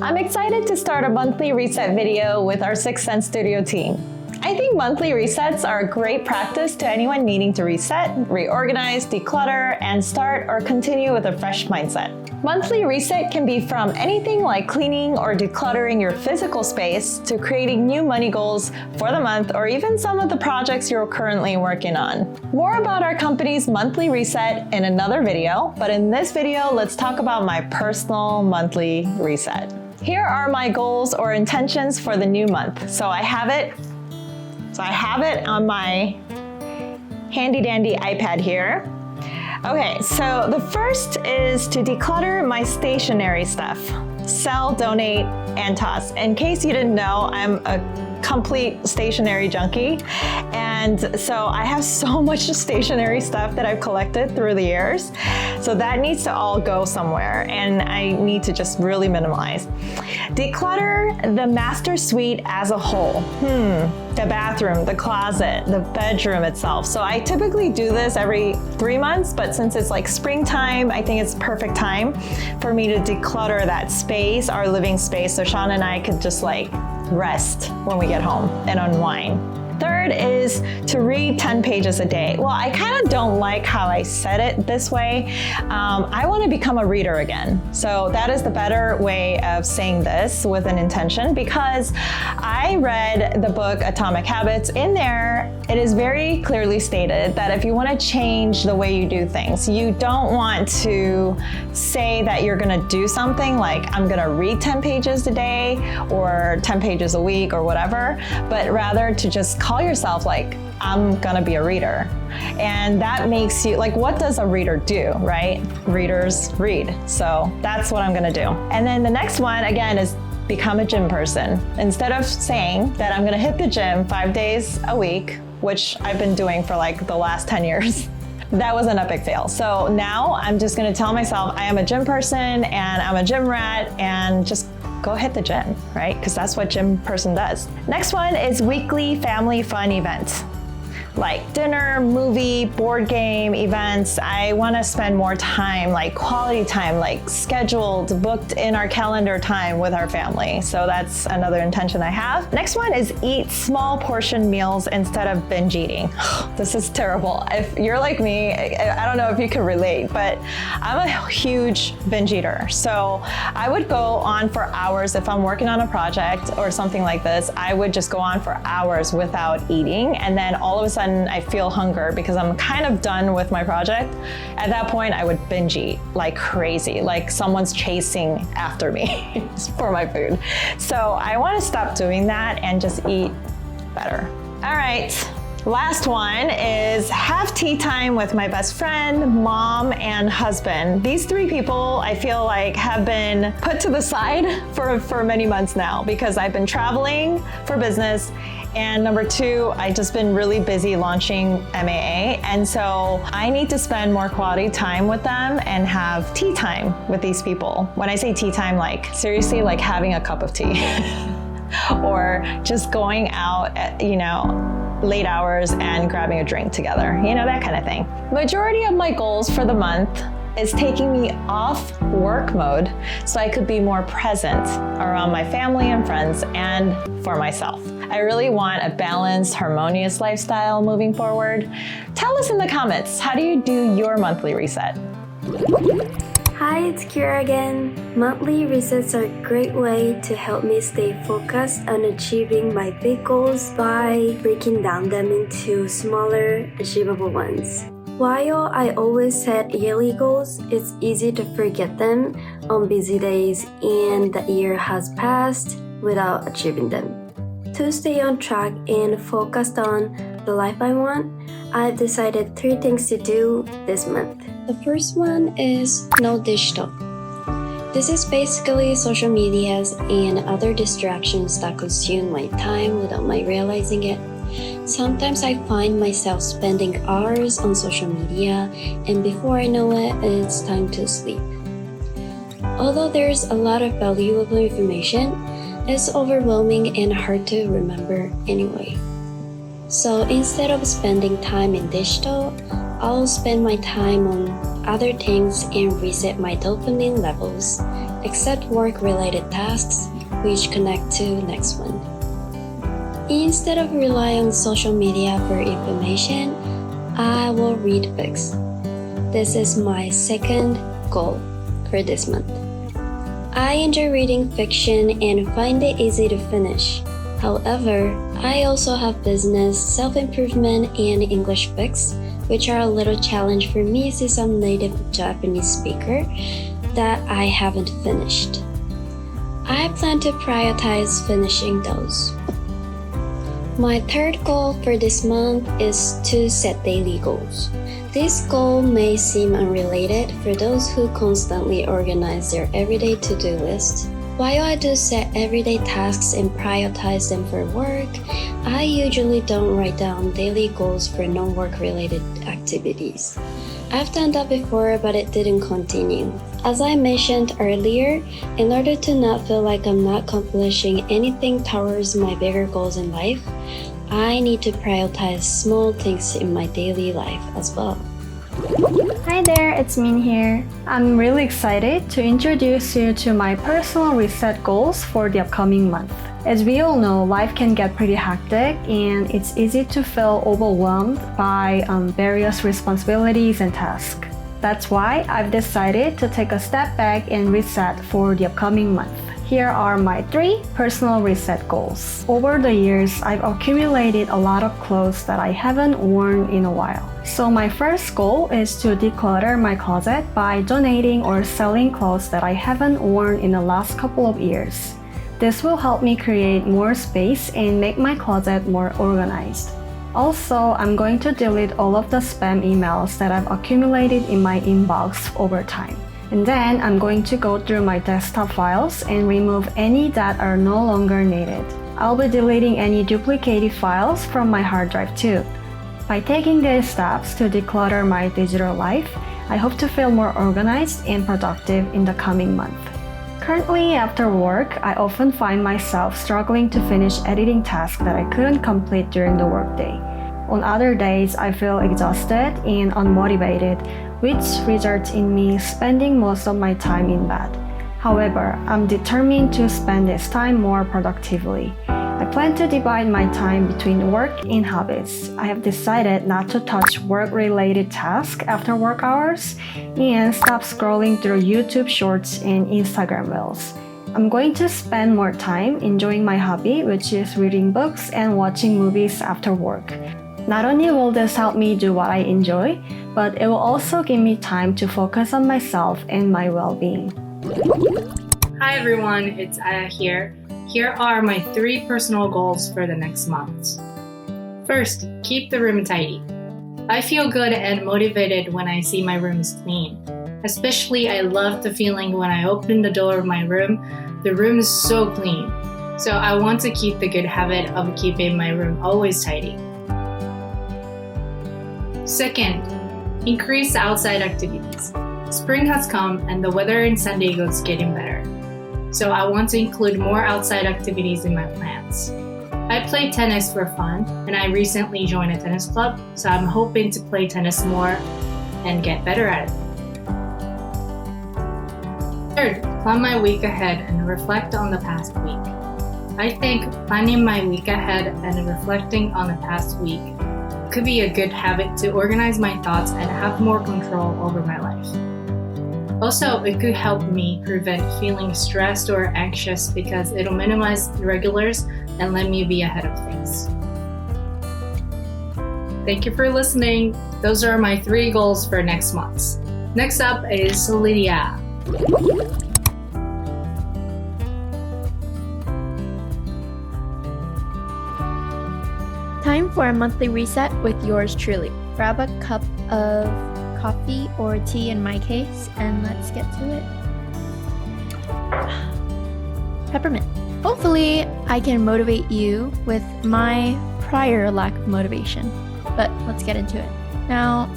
I'm excited to start a monthly reset video with our 6Cents studio team. I think monthly resets are a great practice to anyone needing to reset, reorganize, declutter, and start or continue with a fresh mindset. Monthly reset can be from anything like cleaning or decluttering your physical space to creating new money goals for the month or even some of the projects you're currently working on. More about our company's monthly reset in another video, but in this video, let's talk about my personal monthly reset. Here are my goals or intentions for the new month. So I have it on my handy dandy iPad here. Okay, so the first is to declutter my stationery stuff. Sell, donate, and toss. In case you didn't know, I'm a complete stationery junkie. And so I have so much stationery stuff that I've collected through the years. So that needs to all go somewhere and I need to just really minimize. Declutter the master suite as a whole. The bathroom, the closet, the bedroom itself. So I typically do this every 3 months, but since it's like springtime, I think it's perfect time for me to declutter that space, our living space, so Sean and I could just like rest when we get home and unwind. Third is to read 10 pages a day. Well, I kind of don't like how I said it this way. I want to become a reader again. So that is the better way of saying this with an intention, because I read the book Atomic Habits. In there, it is very clearly stated that if you want to change the way you do things, you don't want to say that you're going to do something like I'm going to read 10 pages a day or 10 pages a week or whatever, but rather to just call yourself like, I'm gonna be a reader. And that makes you, like, what does a reader do, right? Readers read. So that's what I'm gonna do. And then the next one, again, is become a gym person. Instead of saying that I'm gonna hit the gym 5 days a week, which I've been doing for like the last 10 years, that was an epic fail. So now I'm just gonna tell myself I am a gym person and I'm a gym rat and just go hit the gym, right? Because that's what gym person does. Next one is weekly family fun events. Like dinner, movie, board game events. I want to spend more time, like quality time, like scheduled, booked in our calendar time with our family. So that's another intention I have. Next one is eat small portion meals instead of binge eating. This is terrible. If you're like me, I don't know if you can relate, but I'm a huge binge eater. So I would go on for hours if I'm working on a project or something like this. I would just go on for hours without eating, and then all of a sudden I feel hunger because I'm kind of done with my project. At that point, I would binge eat like crazy, like someone's chasing after me for my food. So I want to stop doing that and just eat better. All right. Last one is have tea time with my best friend, mom, and husband. These 3 people I feel like have been put to the side for many months now because I've been traveling for business. And number 2, I've just been really busy launching MAA. And so I need to spend more quality time with them and have tea time with these people. When I say tea time, like seriously, like having a cup of tea or just going out at, late hours and grabbing a drink together, that kind of thing. Majority of my goals for the month is taking me off work mode so I could be more present around my family and friends and for myself. I really want a balanced, harmonious lifestyle moving forward. Tell us in the comments, how do you do your monthly reset? Hi, it's Kira again. Monthly resets are a great way to help me stay focused on achieving my big goals by breaking down them into smaller, achievable ones. While I always set yearly goals, it's easy to forget them on busy days and the year has passed without achieving them. To stay on track and focused on the life I want, I've decided 3 things to do this month. The first one is no digital. This is basically social medias and other distractions that consume my time without my realizing it. Sometimes I find myself spending hours on social media, and before I know it, it's time to sleep. Although there's a lot of valuable information, it's overwhelming and hard to remember anyway. So instead of spending time in digital, I'll spend my time on other things and reset my dopamine levels, except work-related tasks, which connect to next one. Instead of relying on social media for information, I will read books. This is my second goal for this month. I enjoy reading fiction and find it easy to finish. However, I also have business, self-improvement, and English books, which are a little challenge for me since I'm native Japanese speaker that I haven't finished. I plan to prioritize finishing those. My third goal for this month is to set daily goals. This goal may seem unrelated for those who constantly organize their everyday to-do list. While I do set everyday tasks and prioritize them for work, I usually don't write down daily goals for non-work related activities. I've done that before, but it didn't continue. As I mentioned earlier, in order to not feel like I'm not accomplishing anything towards my bigger goals in life, I need to prioritize small things in my daily life as well. Hi there, it's Min here. I'm really excited to introduce you to my personal reset goals for the upcoming month. As we all know, life can get pretty hectic and it's easy to feel overwhelmed by various responsibilities and tasks. That's why I've decided to take a step back and reset for the upcoming month. Here are my 3 personal reset goals. Over the years, I've accumulated a lot of clothes that I haven't worn in a while. So my first goal is to declutter my closet by donating or selling clothes that I haven't worn in the last couple of years. This will help me create more space and make my closet more organized. Also, I'm going to delete all of the spam emails that I've accumulated in my inbox over time. And then I'm going to go through my desktop files and remove any that are no longer needed. I'll be deleting any duplicated files from my hard drive too. By taking these steps to declutter my digital life, I hope to feel more organized and productive in the coming month. Currently, after work, I often find myself struggling to finish editing tasks that I couldn't complete during the workday. On other days, I feel exhausted and unmotivated, which results in me spending most of my time in bed. However, I'm determined to spend this time more productively. I plan to divide my time between work and hobbies. I have decided not to touch work-related tasks after work hours and stop scrolling through YouTube Shorts and Instagram Reels. I'm going to spend more time enjoying my hobby, which is reading books and watching movies after work. Not only will this help me do what I enjoy, but it will also give me time to focus on myself and my well-being. Hi everyone, it's Aya here. Here are my 3 personal goals for the next month. First, keep the room tidy. I feel good and motivated when I see my room is clean. Especially I love the feeling when I open the door of my room, the room is so clean. So I want to keep the good habit of keeping my room always tidy. Second, increase outside activities. Spring has come and the weather in San Diego is getting better. So I want to include more outside activities in my plans. I play tennis for fun and I recently joined a tennis club, so I'm hoping to play tennis more and get better at it. Third, plan my week ahead and reflect on the past week. I think planning my week ahead and reflecting on the past week could be a good habit to organize my thoughts and have more control over my life. Also, it could help me prevent feeling stressed or anxious because it'll minimize irregulars and let me be ahead of things. Thank you for listening. Those are my 3 goals for next month. Next up is Lydia. Time for a monthly reset with yours truly. Grab a cup of coffee or tea in my case, and let's get to it. Peppermint. Hopefully, I can motivate you with my prior lack of motivation, but let's get into it. Now,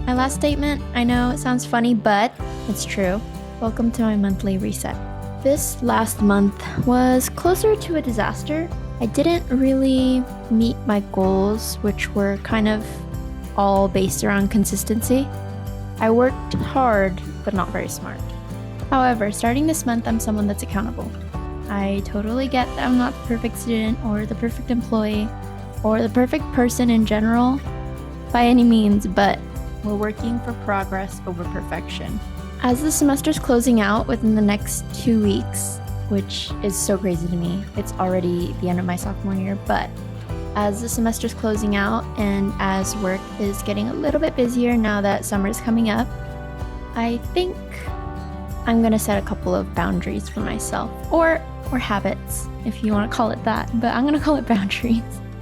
my last statement, I know it sounds funny, but it's true. Welcome to my monthly reset. This last month was closer to a disaster I didn't really meet my goals, which were kind of all based around consistency. I worked hard, but not very smart. However, starting this month, I'm someone that's accountable. I totally get that I'm not the perfect student or the perfect employee or the perfect person in general by any means, but we're working for progress over perfection. As the semester's closing out within the next 2 weeks, which is so crazy to me, it's already the end of my sophomore year, but as the semester's closing out and as work is getting a little bit busier now that summer's coming up, I think I'm gonna set a couple of boundaries for myself, or habits, if you want to call it that, but I'm gonna call it boundaries.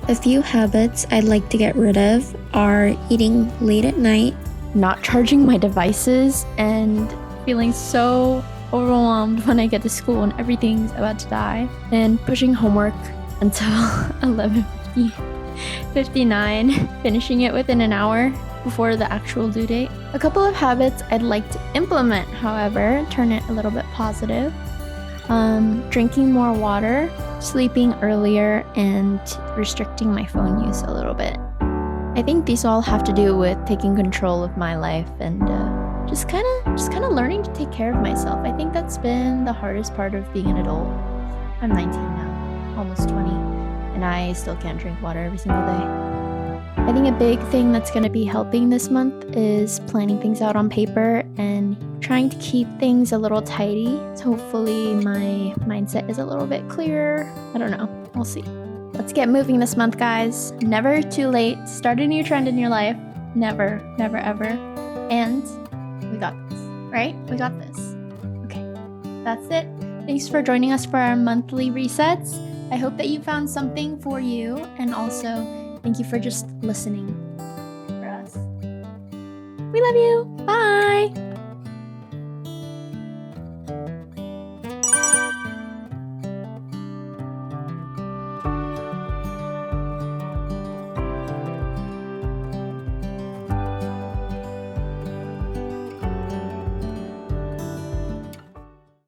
A few habits I'd like to get rid of are eating late at night, not charging my devices, and feeling so overwhelmed when I get to school and everything's about to die, and pushing homework until 11:59, finishing it within an hour before the actual due date. A couple of habits I'd like to implement, however, turn it a little bit positive. Drinking more water, sleeping earlier, and restricting my phone use a little bit. I think these all have to do with taking control of my life and just kind of learning to take care of myself. I think that's been the hardest part of being an adult. I'm 19 now, almost 20, and I still can't drink water every single day. I think a big thing that's going to be helping this month is planning things out on paper and trying to keep things a little tidy. So hopefully my mindset is a little bit clearer. I don't know. We'll see. Let's get moving this month, guys. Never too late. Start a new trend in your life. Never, never, ever. And we got this, right? We got this. Okay, that's it. Thanks for joining us for our monthly resets. I hope that you found something for you, and also thank you for just listening for us. We love you. Bye.